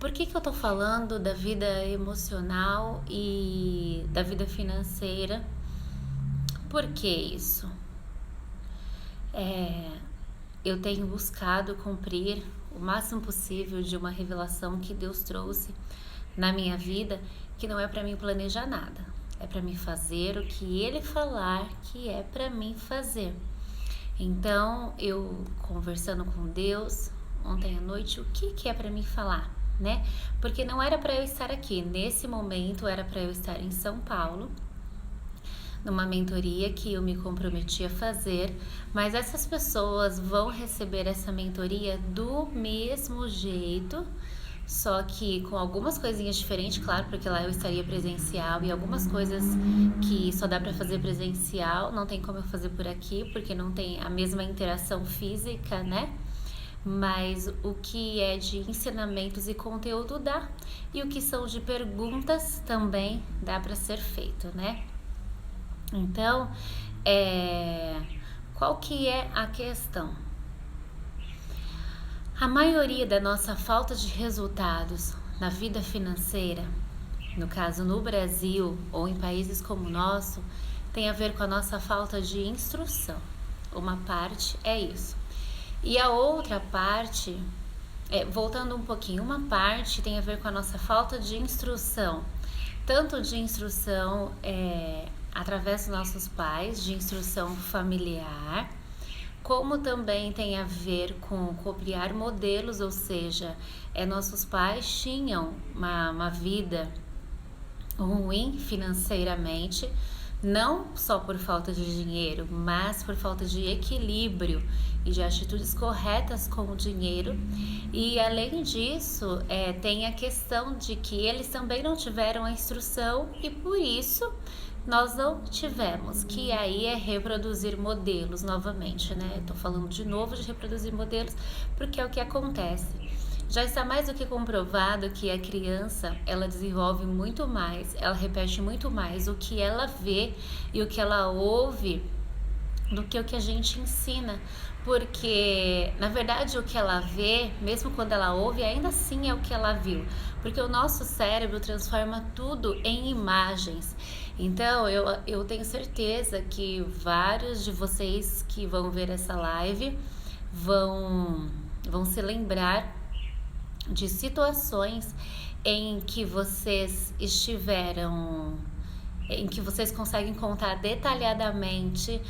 Por que eu tô falando da vida emocional e da vida financeira? Por que isso? Eu tenho buscado cumprir o máximo possível de uma revelação que Deus trouxe na minha vida, que não é para mim planejar nada, é para mim fazer o que Ele falar que é para mim fazer. Então, eu conversando com Deus ontem à noite, o que é para mim falar, né? Porque não era para eu estar aqui, nesse momento era para eu estar em São Paulo, numa mentoria que eu me comprometi a fazer, mas essas pessoas vão receber essa mentoria do mesmo jeito, só que com algumas coisinhas diferentes, claro, porque lá eu estaria presencial e algumas coisas que só dá para fazer presencial, não tem como eu fazer por aqui, porque não tem a mesma interação física, né? Mas o que é de ensinamentos e conteúdo dá, e o que são de perguntas também dá para ser feito, né? Então, qual que é a questão? A maioria da nossa falta de resultados na vida financeira, no caso no Brasil ou em países como o nosso, tem a ver com a nossa falta de instrução. Uma parte é isso. E a outra parte, voltando um pouquinho, uma parte tem a ver com a nossa falta de instrução. Tanto de instrução através dos nossos pais, de instrução familiar, como também tem a ver com copiar modelos, ou seja, nossos pais tinham uma vida ruim financeiramente, não só por falta de dinheiro, mas por falta de equilíbrio e de atitudes corretas com o dinheiro. E além disso, tem a questão de que eles também não tiveram a instrução e por isso nós não tivemos, que aí é reproduzir modelos novamente, né? Tô falando de novo de reproduzir modelos, porque é o que acontece. Já está mais do que comprovado que a criança, ela desenvolve muito mais, ela repete muito mais o que ela vê e o que ela ouve do que o que a gente ensina, porque na verdade o que ela vê, mesmo quando ela ouve, ainda assim é o que ela viu, porque o nosso cérebro transforma tudo em imagens. Então eu tenho certeza que vários de vocês que vão ver essa live vão se lembrar de situações em que vocês estiveram, em que vocês conseguem contar detalhadamente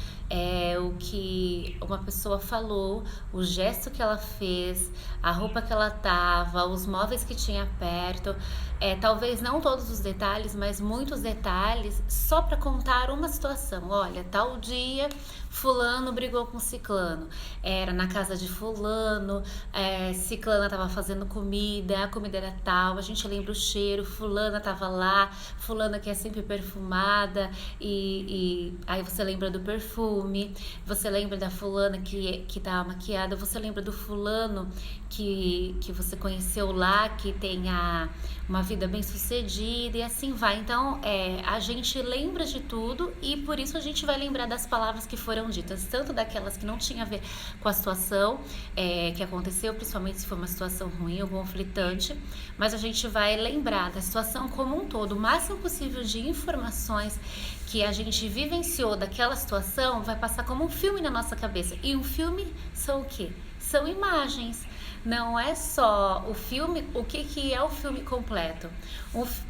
o que uma pessoa falou, o gesto que ela fez, a roupa que ela tava, os móveis que tinha perto, talvez não todos os detalhes, mas muitos detalhes, só para contar uma situação. Olha, tal dia fulano brigou com ciclano, era na casa de fulano, ciclana tava fazendo comida, a comida era tal, a gente lembra o cheiro, fulana tava lá, fulana que é sempre perfumada, e aí você lembra do perfume, você lembra da fulana que tá maquiada, você lembra do fulano que você conheceu lá, que tem uma vida bem sucedida, e assim vai. Então a gente lembra de tudo e por isso a gente vai lembrar das palavras que foram ditas, tanto daquelas que não tinha a ver com a situação que aconteceu, principalmente se for uma situação ruim ou conflitante, mas a gente vai lembrar da situação como um todo, o máximo possível de informações que a gente vivenciou daquela situação vai passar como um filme na nossa cabeça. E um filme são o quê? São imagens. Não é só o filme. O que é o filme completo?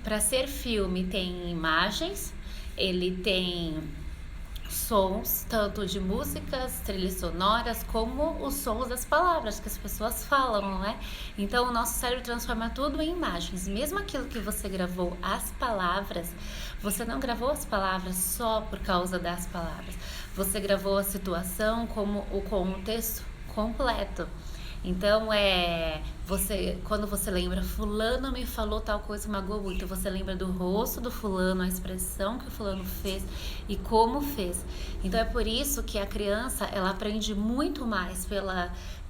Para ser filme tem imagens, ele tem sons, tanto de músicas, trilhas sonoras, como os sons das palavras que as pessoas falam, não é? Então o nosso cérebro transforma tudo em imagens. Mesmo aquilo que você gravou as palavras, você não gravou as palavras só por causa das palavras. Você gravou a situação como o contexto completo. Então quando você lembra fulano me falou tal coisa, magoou muito, você lembra do rosto do fulano, a expressão que o fulano fez e como fez. Então é por isso que a criança ela aprende muito mais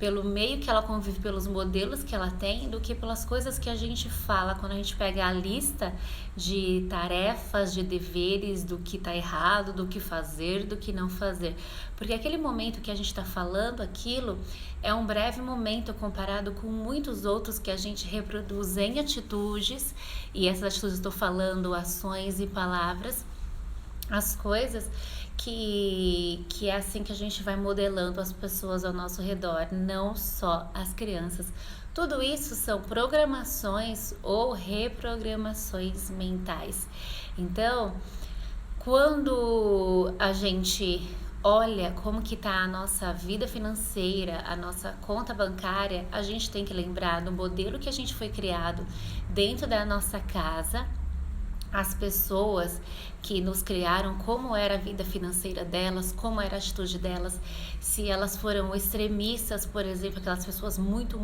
pelo meio que ela convive, pelos modelos que ela tem, do que pelas coisas que a gente fala quando a gente pega a lista de tarefas, de deveres, do que tá errado, do que fazer, do que não fazer. Porque aquele momento que a gente está falando aquilo é um breve momento comparado com muitos outros que a gente reproduz em atitudes, e essas atitudes estou falando ações e palavras, as coisas que é assim que a gente vai modelando as pessoas ao nosso redor, não só as crianças. Tudo isso são programações ou reprogramações mentais. Então, quando a gente olha como que tá a nossa vida financeira, a nossa conta bancária, a gente tem que lembrar do modelo que a gente foi criado dentro da nossa casa, as pessoas que nos criaram, como era a vida financeira delas, como era a atitude delas, se elas foram extremistas, por exemplo, aquelas pessoas muito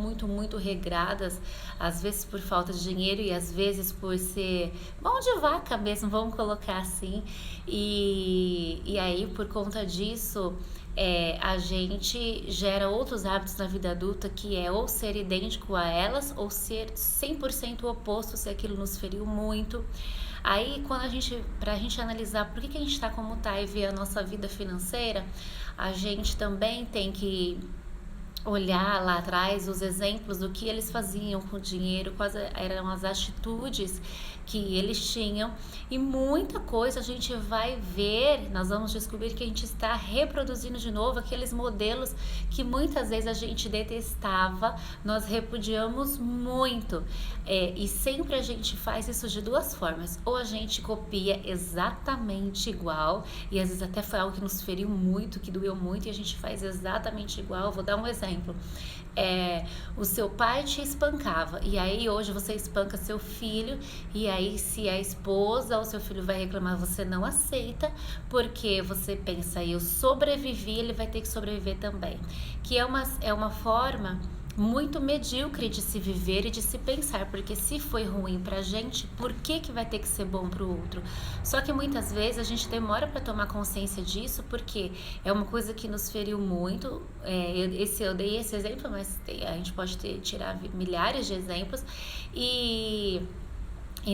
regradas, às vezes por falta de dinheiro e às vezes por ser mão de vaca mesmo, vamos colocar assim, e aí por conta disso a gente gera outros hábitos na vida adulta, que é ou ser idêntico a elas ou ser 100% oposto se aquilo nos feriu muito. Aí, pra gente analisar por que a gente está como tá e ver a nossa vida financeira, a gente também tem que olhar lá atrás os exemplos do que eles faziam com o dinheiro, quais eram as atitudes que eles tinham, e muita coisa a gente vai ver, nós vamos descobrir que a gente está reproduzindo de novo aqueles modelos que muitas vezes a gente detestava, nós repudiamos muito, e sempre a gente faz isso de duas formas: ou a gente copia exatamente igual, e às vezes até foi algo que nos feriu muito, que doeu muito, e a gente faz exatamente igual. Vou dar um exemplo. O seu pai te espancava, e aí hoje você espanca seu filho, e aí se a esposa ou seu filho vai reclamar, você não aceita, porque você pensa, eu sobrevivi, ele vai ter que sobreviver também, que é uma forma muito medíocre de se viver e de se pensar, porque se foi ruim pra gente, por que vai ter que ser bom pro outro? Só que muitas vezes a gente demora para tomar consciência disso, porque é uma coisa que nos feriu muito. Eu dei esse exemplo, mas a gente pode tirar milhares de exemplos, e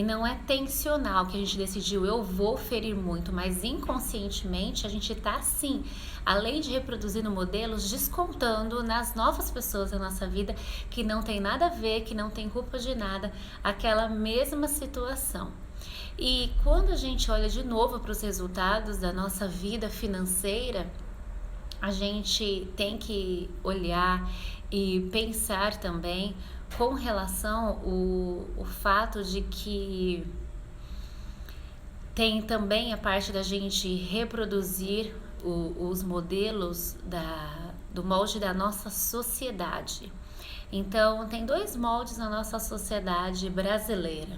não é tensional que a gente decidiu, eu vou ferir muito, mas inconscientemente a gente tá assim, além de reproduzindo modelos, descontando nas novas pessoas da nossa vida que não tem nada a ver, que não tem culpa de nada, aquela mesma situação. E quando a gente olha de novo para os resultados da nossa vida financeira, a gente tem que olhar e pensar também com relação o fato de que tem também a parte da gente reproduzir os modelos do molde da nossa sociedade. Então, tem dois moldes na nossa sociedade brasileira.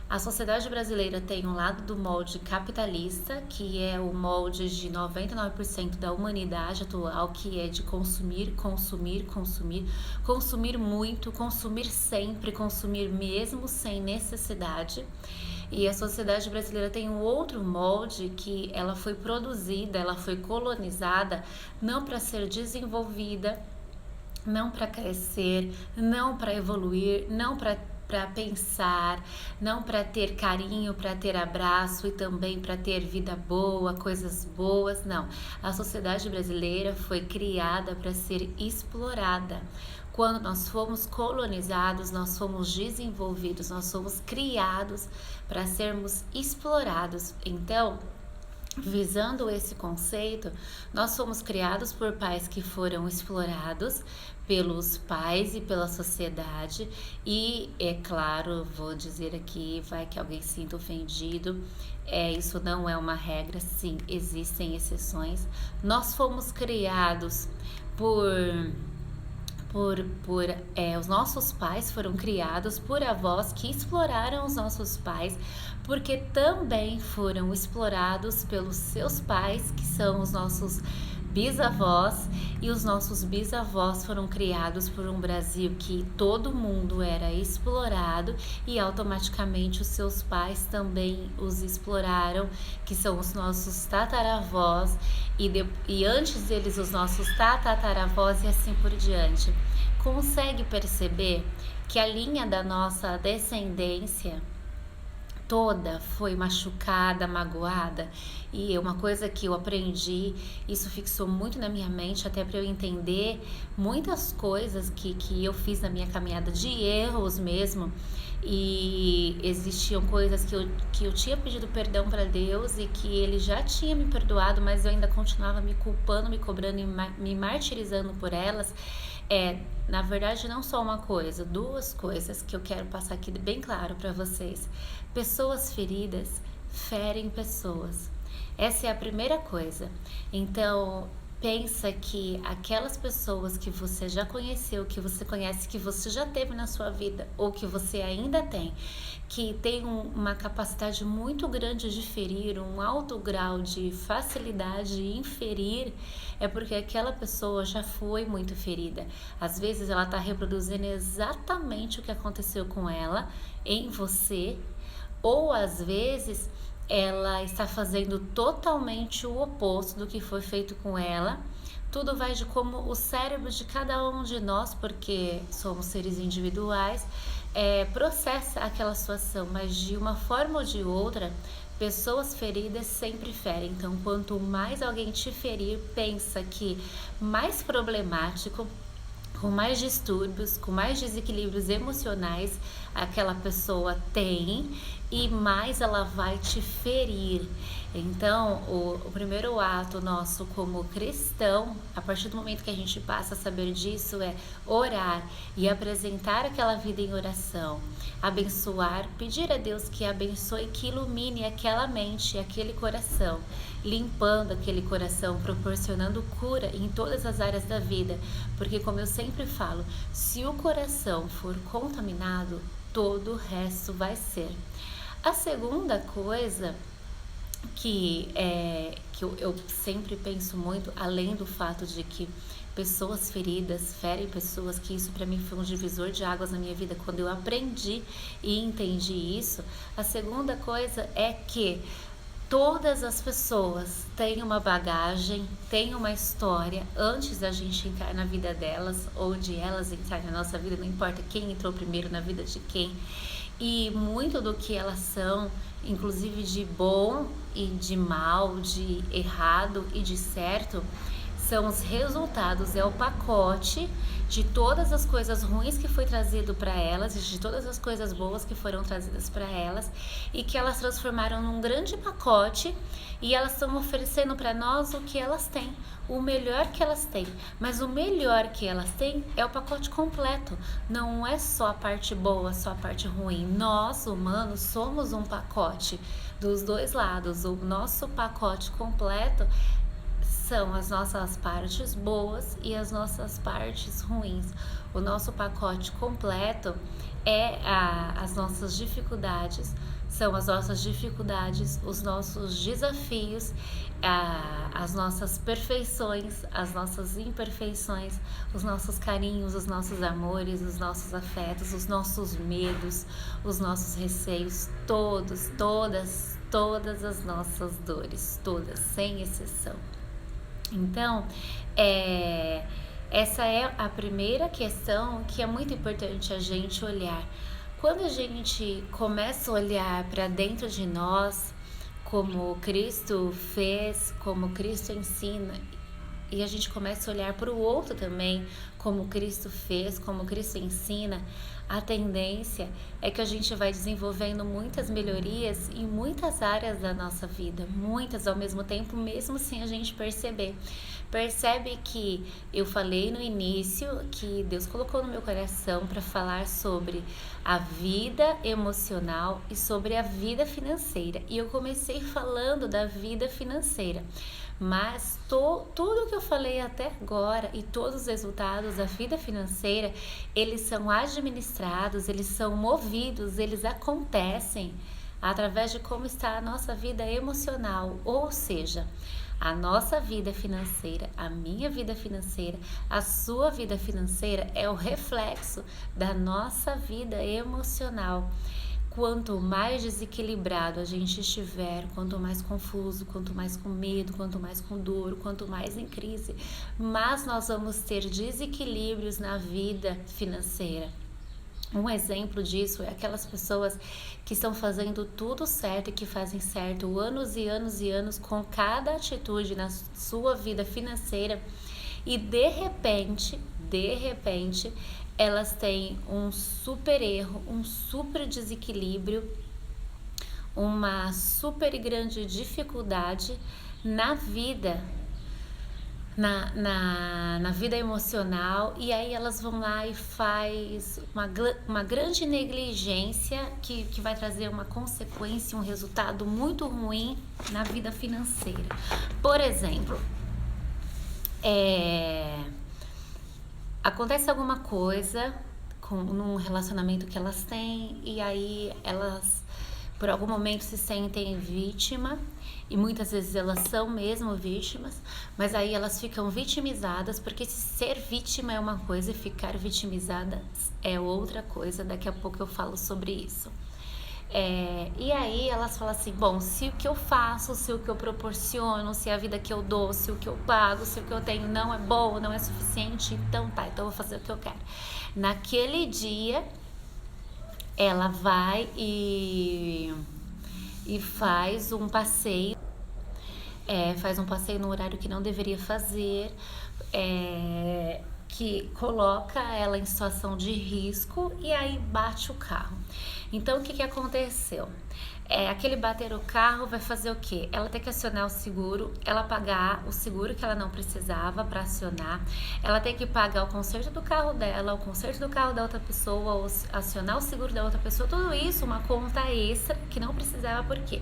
A sociedade brasileira tem um lado do molde capitalista, que é o molde de 99% da humanidade atual, que é de consumir, consumir, consumir, consumir muito, consumir sempre, consumir mesmo sem necessidade. E a sociedade brasileira tem um outro molde, que ela foi produzida, ela foi colonizada não para ser desenvolvida, não para crescer, não para evoluir, não para pensar, não para ter carinho, para ter abraço e também para ter vida boa, coisas boas, não. A sociedade brasileira foi criada para ser explorada. Quando nós fomos colonizados, nós fomos desenvolvidos, nós fomos criados para sermos explorados. Então, visando esse conceito, nós fomos criados por pais que foram explorados pelos pais e pela sociedade, e é claro, vou dizer aqui, vai que alguém se sinta ofendido, isso não é uma regra, sim, existem exceções. Nós fomos criados os nossos pais foram criados por avós que exploraram os nossos pais, porque também foram explorados pelos seus pais, que são os nossos bisavós, e os nossos bisavós foram criados por um Brasil que todo mundo era explorado, e automaticamente os seus pais também os exploraram, que são os nossos tataravós, e antes deles os nossos tataravós, e assim por diante. consegue perceber que a linha da nossa descendência toda foi machucada, magoada? E uma coisa que eu aprendi, isso fixou muito na minha mente, até para eu entender muitas coisas que eu fiz na minha caminhada, de erros mesmo. E existiam coisas que eu tinha pedido perdão para Deus e que Ele já tinha me perdoado, mas eu ainda continuava me culpando, me cobrando e me martirizando por elas. Na verdade, não só uma coisa, duas coisas que eu quero passar aqui bem claro para vocês. Pessoas feridas ferem pessoas. Essa é a primeira coisa. Então, pensa que aquelas pessoas que você já conheceu, que você conhece, que você já teve na sua vida ou que você ainda tem, que tem uma capacidade muito grande de ferir, um alto grau de facilidade em ferir, é porque aquela pessoa já foi muito ferida. Às vezes ela está reproduzindo exatamente o que aconteceu com ela em você, ou às vezes ela está fazendo totalmente o oposto do que foi feito com ela. Tudo vai de como o cérebro de cada um de nós, porque somos seres individuais, processa aquela situação, mas de uma forma ou de outra, pessoas feridas sempre ferem. Então, quanto mais alguém te ferir, pensa que mais problemático, com mais distúrbios, com mais desequilíbrios emocionais aquela pessoa tem, e mais ela vai te ferir. Então, o primeiro ato nosso como cristão, a partir do momento que a gente passa a saber disso, é orar e apresentar aquela vida em oração, abençoar, pedir a Deus que abençoe, que ilumine aquela mente, aquele coração, limpando aquele coração, proporcionando cura em todas as áreas da vida, porque como eu sempre falo, se o coração for contaminado, todo o resto vai ser. A segunda coisa que eu sempre penso muito, além do fato de que pessoas feridas ferem pessoas, que isso para mim foi um divisor de águas na minha vida quando eu aprendi e entendi isso. A segunda coisa é que todas as pessoas têm uma bagagem, têm uma história antes da gente entrar na vida delas ou de elas entrar na nossa vida, não importa quem entrou primeiro na vida de quem. E muito do que elas são, inclusive de bom e de mal, de errado e de certo, são os resultados, é o pacote de todas as coisas ruins que foi trazido para elas e de todas as coisas boas que foram trazidas para elas, e que elas transformaram num grande pacote, e elas estão oferecendo para nós o que elas têm, o melhor que elas têm. Mas o melhor que elas têm é o pacote completo, não é só a parte boa, só a parte ruim. Nós, humanos, somos um pacote dos dois lados. O nosso pacote completo são as nossas partes boas e as nossas partes ruins. O nosso pacote completo é as nossas dificuldades, são as nossas dificuldades, os nossos desafios, as nossas perfeições, as nossas imperfeições, os nossos carinhos, os nossos amores, os nossos afetos, os nossos medos, os nossos receios, todas as nossas dores, todas, sem exceção. Então, essa é a primeira questão que é muito importante a gente olhar. Quando a gente começa a olhar para dentro de nós, como Cristo fez, como Cristo ensina, e a gente começa a olhar para o outro também, como Cristo fez, como Cristo ensina, a tendência é que a gente vai desenvolvendo muitas melhorias em muitas áreas da nossa vida, muitas ao mesmo tempo, mesmo sem a gente perceber. Percebe que eu falei no início que Deus colocou no meu coração para falar sobre a vida emocional e sobre a vida financeira. E eu comecei falando da vida financeira. Mas tudo que eu falei até agora e todos os resultados da vida financeira, eles são administrados, eles são movidos, eles acontecem através de como está a nossa vida emocional, ou seja, a nossa vida financeira, a minha vida financeira, a sua vida financeira é o reflexo da nossa vida emocional. quanto mais desequilibrado a gente estiver, quanto mais confuso, quanto mais com medo, quanto mais com dor, quanto mais em crise, mas nós vamos ter desequilíbrios na vida financeira. Um exemplo disso é aquelas pessoas que estão fazendo tudo certo e que fazem certo anos e anos e anos com cada atitude na sua vida financeira e de repente, elas têm um super erro, um super desequilíbrio, uma super grande dificuldade na vida, na vida emocional, e aí elas vão lá e faz uma grande negligência que vai trazer uma consequência, um resultado muito ruim na vida financeira. Por exemplo, acontece alguma coisa num relacionamento que elas têm e aí elas por algum momento se sentem vítima e muitas vezes elas são mesmo vítimas, mas aí elas ficam vitimizadas porque ser vítima é uma coisa e ficar vitimizada é outra coisa. Daqui a pouco eu falo sobre isso. E aí elas falam assim, bom, se o que eu faço, se o que eu proporciono, se a vida que eu dou, se o que eu pago, se o que eu tenho não é bom, não é suficiente, então tá, então eu vou fazer o que eu quero. Naquele dia, ela vai e faz um passeio, no horário que não deveria fazer, que coloca ela em situação de risco e aí bate o carro. Então, o que aconteceu? Aquele bater o carro vai fazer o quê? Ela tem que acionar o seguro, ela pagar o seguro que ela não precisava para acionar, ela tem que pagar o conserto do carro dela, o conserto do carro da outra pessoa, ou acionar o seguro da outra pessoa, tudo isso uma conta extra que não precisava. Por quê?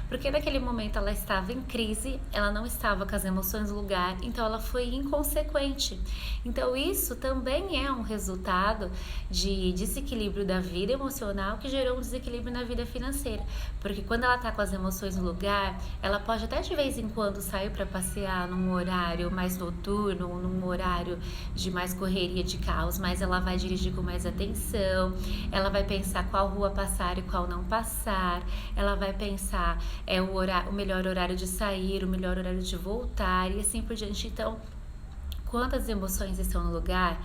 Porque naquele momento ela estava em crise, ela não estava com as emoções no lugar, então ela foi inconsequente. Então isso também é um resultado de desequilíbrio da vida emocional que gerou um desequilíbrio na vida financeira. Porque quando ela está com as emoções no lugar, ela pode até de vez em quando sair para passear num horário mais noturno, num horário de mais correria de caos, mas ela vai dirigir com mais atenção, ela vai pensar qual rua passar e qual não passar, ela vai pensar o melhor horário de sair, o melhor horário de voltar e assim por diante. Então, quando as emoções estão no lugar,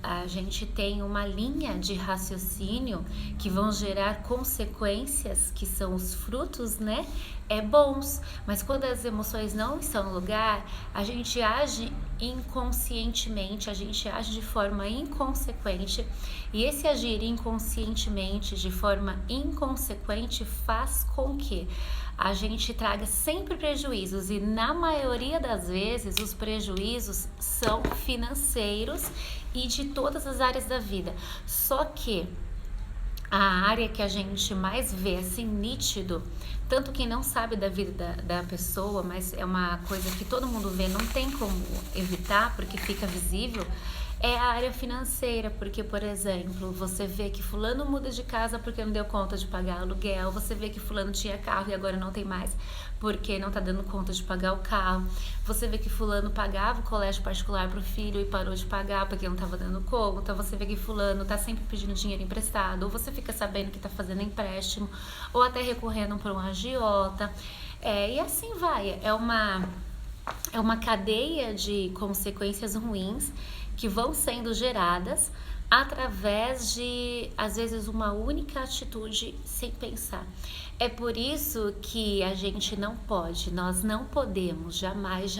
a gente tem uma linha de raciocínio que vão gerar consequências que são os frutos, né? Bons, mas quando as emoções não estão no lugar, a gente age inconscientemente, a gente age de forma inconsequente, e esse agir inconscientemente, de forma inconsequente, faz com que a gente traga sempre prejuízos, e na maioria das vezes os prejuízos são financeiros e de todas as áreas da vida. Só que a área que a gente mais vê assim nítido, tanto quem não sabe da vida da pessoa, mas é uma coisa que todo mundo vê, não tem como evitar porque fica visível, é a área financeira. Porque, por exemplo, você vê que fulano muda de casa porque não deu conta de pagar aluguel, você vê que fulano tinha carro e agora não tem mais porque não tá dando conta de pagar o carro, você vê que fulano pagava o colégio particular pro filho e parou de pagar porque não tava dando conta, você vê que fulano tá sempre pedindo dinheiro emprestado, ou você fica sabendo que tá fazendo empréstimo, ou até recorrendo para um agiota, e assim vai, é uma cadeia de consequências ruins que vão sendo geradas através de, às vezes, uma única atitude sem pensar. É por isso que a gente nós não podemos jamais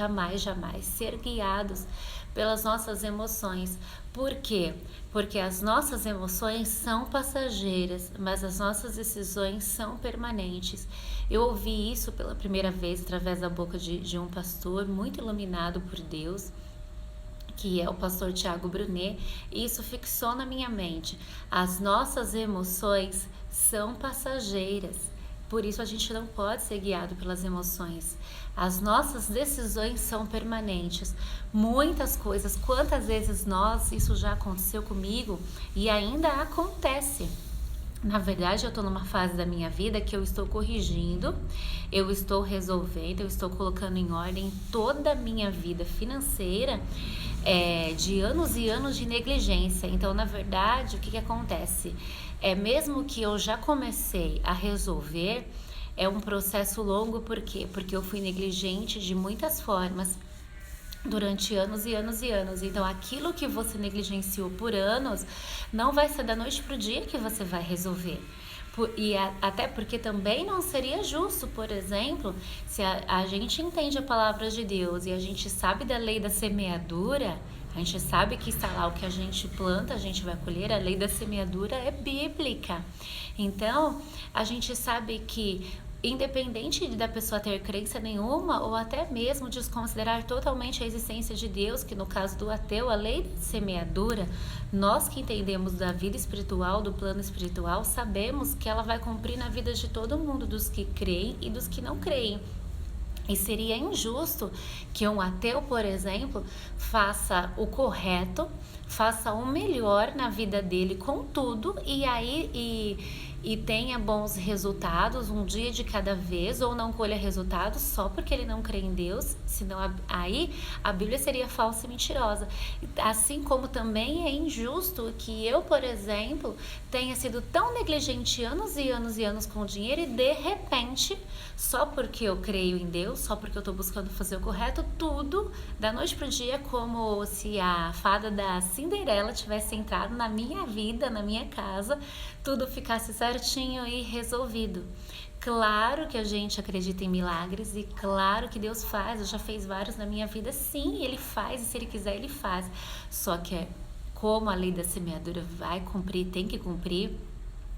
ser guiados pelas nossas emoções. Por quê? Porque as nossas emoções são passageiras, mas as nossas decisões são permanentes. Eu ouvi isso pela primeira vez através da boca de um pastor muito iluminado por Deus, que é o pastor Tiago Brunet, e isso fixou na minha mente. As nossas emoções são passageiras, por isso a gente não pode ser guiado pelas emoções. As nossas decisões são permanentes. Muitas coisas, quantas vezes isso já aconteceu comigo e ainda acontece. Na verdade, eu estou numa fase da minha vida que eu estou corrigindo, eu estou resolvendo, eu estou colocando em ordem toda a minha vida financeira, de anos e anos de negligência. Então, na verdade, o que acontece? Mesmo que eu já comecei a resolver, é um processo longo. Por quê? Porque eu fui negligente de muitas formas durante anos e anos e anos. Então, aquilo que você negligenciou por anos, não vai ser da noite pro dia que você vai resolver. Até porque também não seria justo, por exemplo, se a gente entende a palavra de Deus e a gente sabe da lei da semeadura, a gente sabe que está lá o que a gente planta, a gente vai colher. A lei da semeadura é bíblica. Então, a gente sabe que independente da pessoa ter crença nenhuma ou até mesmo desconsiderar totalmente a existência de Deus, que no caso do ateu, a lei da semeadura, nós que entendemos da vida espiritual, do plano espiritual, sabemos que ela vai cumprir na vida de todo mundo, dos que creem e dos que não creem. E seria injusto que um ateu, por exemplo, faça o correto, faça o melhor na vida dele com tudo e tenha bons resultados um dia de cada vez, ou não colha resultados só porque ele não crê em Deus, senão aí a Bíblia seria falsa e mentirosa. Assim como também é injusto que eu, por exemplo, tenha sido tão negligente anos e anos e anos com o dinheiro e de repente, só porque eu creio em Deus, só porque eu estou buscando fazer o correto, tudo da noite pro dia, como se a fada da Cinderela tivesse entrado na minha vida, na minha casa, tudo ficasse certinho e resolvido. Claro que a gente acredita em milagres e claro que Deus faz. Eu já fiz vários na minha vida, sim, Ele faz, e se Ele quiser Ele faz. Só que como a lei da semeadura vai cumprir, tem que cumprir,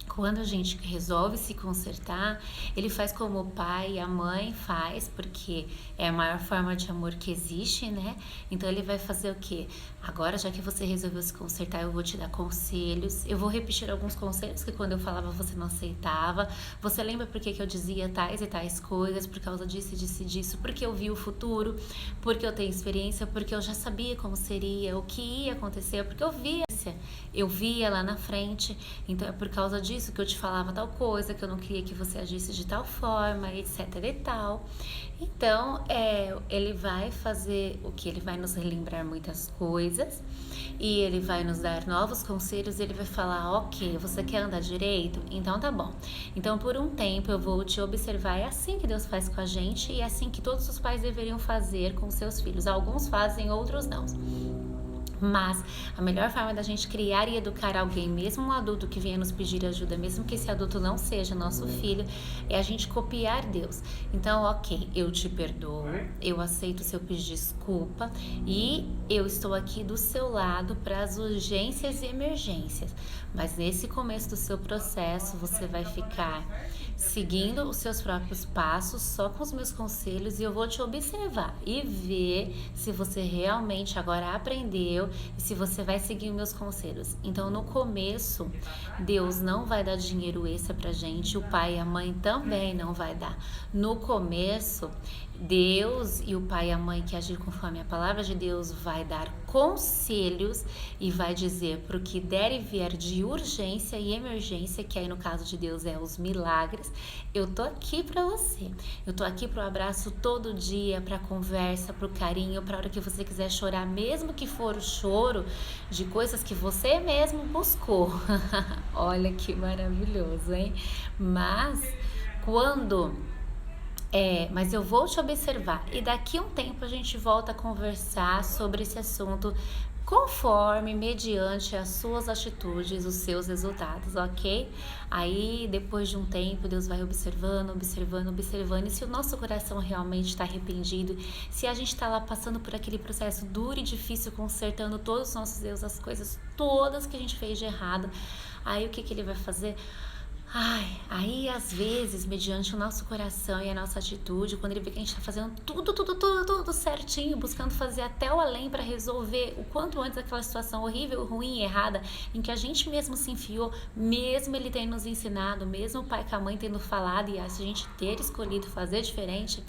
quando a gente resolve se consertar, ele faz como o pai e a mãe faz, porque é a maior forma de amor que existe, né? Então ele vai fazer o quê? Agora, já que você resolveu se consertar, eu vou te dar conselhos. Eu vou repetir alguns conselhos que quando eu falava você não aceitava. Você lembra por que eu dizia tais e tais coisas? Por causa disso e disso e disso. Porque eu vi o futuro, porque eu tenho experiência, porque eu já sabia como seria, o que ia acontecer, porque eu via lá na frente. Então é por causa disso que eu te falava tal coisa, que eu não queria que você agisse de tal forma, etc e tal. Então, ele vai fazer o que? Ele vai nos relembrar muitas coisas e ele vai nos dar novos conselhos. Ele vai falar, ok, você quer andar direito? Então tá bom. Então por um tempo eu vou te observar. É assim que Deus faz com a gente e é assim que todos os pais deveriam fazer com seus filhos. Alguns fazem, outros não. Mas a melhor forma da gente criar e educar alguém, mesmo um adulto que venha nos pedir ajuda, mesmo que esse adulto não seja nosso filho, é a gente copiar Deus. Então, ok, eu te perdoo, eu aceito o seu pedido de desculpa e eu estou aqui do seu lado para as urgências e emergências. Mas nesse começo do seu processo, você vai ficar seguindo os seus próprios passos, só com os meus conselhos, e eu vou te observar e ver se você realmente agora aprendeu e se você vai seguir os meus conselhos. Então, no começo, Deus não vai dar dinheiro extra pra gente, o pai e a mãe também não vai dar. No começo, Deus e o pai e a mãe que agir conforme a palavra de Deus vai dar conselhos e vai dizer para o que der e vier de urgência e emergência, que aí no caso de Deus é os milagres. Eu tô aqui para você, eu tô aqui para o abraço todo dia, para conversa, para o carinho, para a hora que você quiser chorar, mesmo que for o choro de coisas que você mesmo buscou. Olha que maravilhoso, hein? Mas mas eu vou te observar e daqui a um tempo a gente volta a conversar sobre esse assunto conforme, mediante as suas atitudes, os seus resultados, ok? Aí depois de um tempo Deus vai observando, observando, observando, e se o nosso coração realmente está arrependido, se a gente está lá passando por aquele processo duro e difícil, consertando todos os nossos erros, as coisas todas que a gente fez de errado, aí o que ele vai fazer? Aí às vezes, mediante o nosso coração e a nossa atitude, quando ele vê que a gente está fazendo tudo certinho, buscando fazer até o além para resolver o quanto antes aquela situação horrível, ruim e errada em que a gente mesmo se enfiou, mesmo ele tendo nos ensinado, mesmo o pai com a mãe tendo falado e a gente ter escolhido fazer diferente,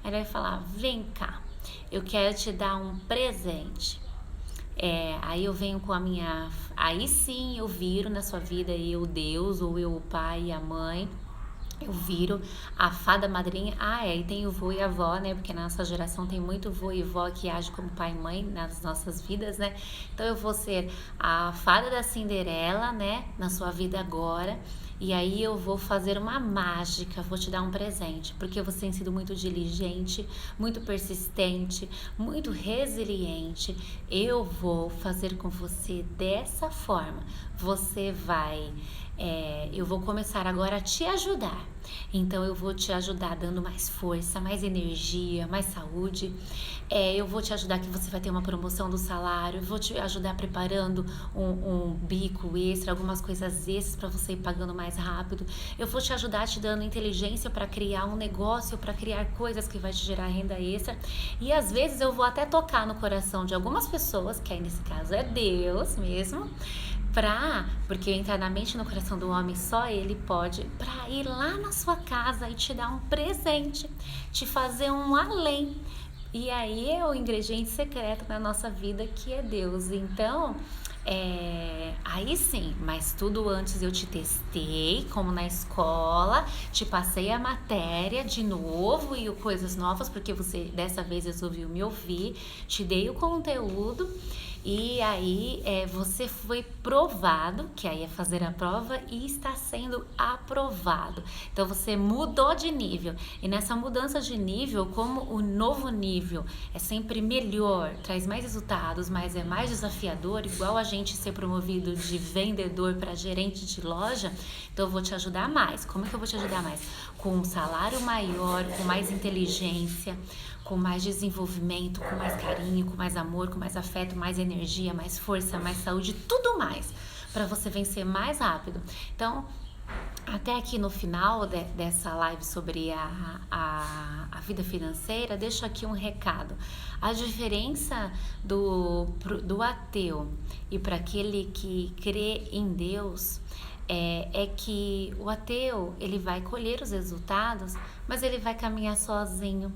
aí ele vai falar, vem cá, eu quero te dar um presente. Aí eu venho com a minha... Aí sim eu viro na sua vida eu, Deus, ou eu, o pai e a mãe, eu viro a fada madrinha. E tem o vô e a avó, né? Porque na nossa geração tem muito vô e vó que age como pai e mãe nas nossas vidas, né? Então eu vou ser a fada da Cinderela, né? Na sua vida agora. E aí eu vou fazer uma mágica, vou te dar um presente, porque você tem sido muito diligente, muito persistente, muito resiliente. Eu vou fazer com você dessa forma. Você vai eu vou começar agora a te ajudar. Então eu vou te ajudar dando mais força, mais energia, mais saúde. Eu vou te ajudar que você vai ter uma promoção do salário. Eu vou te ajudar preparando um bico extra, algumas coisas extras para você ir pagando mais rápido. Eu vou te ajudar te dando inteligência para criar um negócio, para criar coisas que vai te gerar renda extra. E às vezes eu vou até tocar no coração de algumas pessoas, que aí nesse caso é Deus mesmo, porque entrar na mente e no coração do homem só ele pode, para ir lá na sua casa e te dar um presente, te fazer um além. E aí é o ingrediente secreto na nossa vida, que é Deus. Então, aí sim, mas tudo antes eu te testei, como na escola, te passei a matéria de novo e coisas novas, porque você dessa vez resolveu me ouvir, te dei o conteúdo. E aí você foi provado, que aí é fazer a prova, e está sendo aprovado. Então você mudou de nível. E nessa mudança de nível, como o novo nível é sempre melhor, traz mais resultados, mas é mais desafiador, igual a gente ser promovido de vendedor para gerente de loja, então eu vou te ajudar mais. Como é que eu vou te ajudar mais? Com um salário maior, com mais inteligência, com mais desenvolvimento, com mais carinho, com mais amor, com mais afeto, mais energia, mais força, mais saúde, tudo mais, para você vencer mais rápido. Então, até aqui no final dessa live sobre a vida financeira, deixo aqui um recado. A diferença do ateu e para aquele que crê em Deus é que o ateu, ele vai colher os resultados, mas ele vai caminhar sozinho.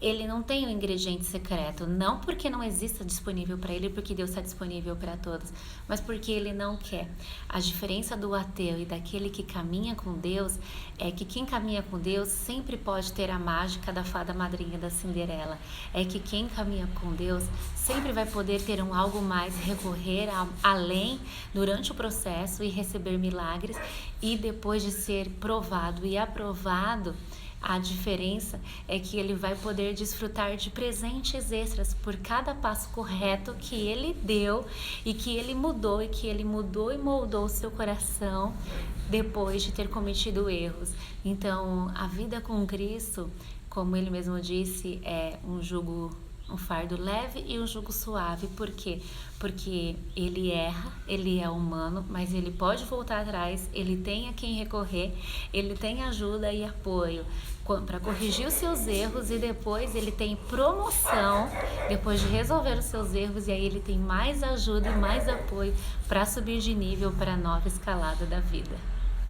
Ele não tem o ingrediente secreto, não porque não exista disponível para ele, porque Deus está disponível para todos, mas porque ele não quer. A diferença do ateu e daquele que caminha com Deus é que quem caminha com Deus sempre pode ter a mágica da fada madrinha da Cinderela. É que quem caminha com Deus sempre vai poder ter algo mais, recorrer além durante o processo e receber milagres, e depois de ser provado e aprovado, a diferença é que ele vai poder desfrutar de presentes extras por cada passo correto que ele deu e que ele mudou e moldou o seu coração depois de ter cometido erros. Então, a vida com Cristo, como ele mesmo disse, é um fardo leve e um jugo suave. Por quê? Porque ele erra, ele é humano, mas ele pode voltar atrás, ele tem a quem recorrer, ele tem ajuda e apoio para corrigir os seus erros, e depois ele tem promoção depois de resolver os seus erros, e aí ele tem mais ajuda e mais apoio para subir de nível para a nova escalada da vida.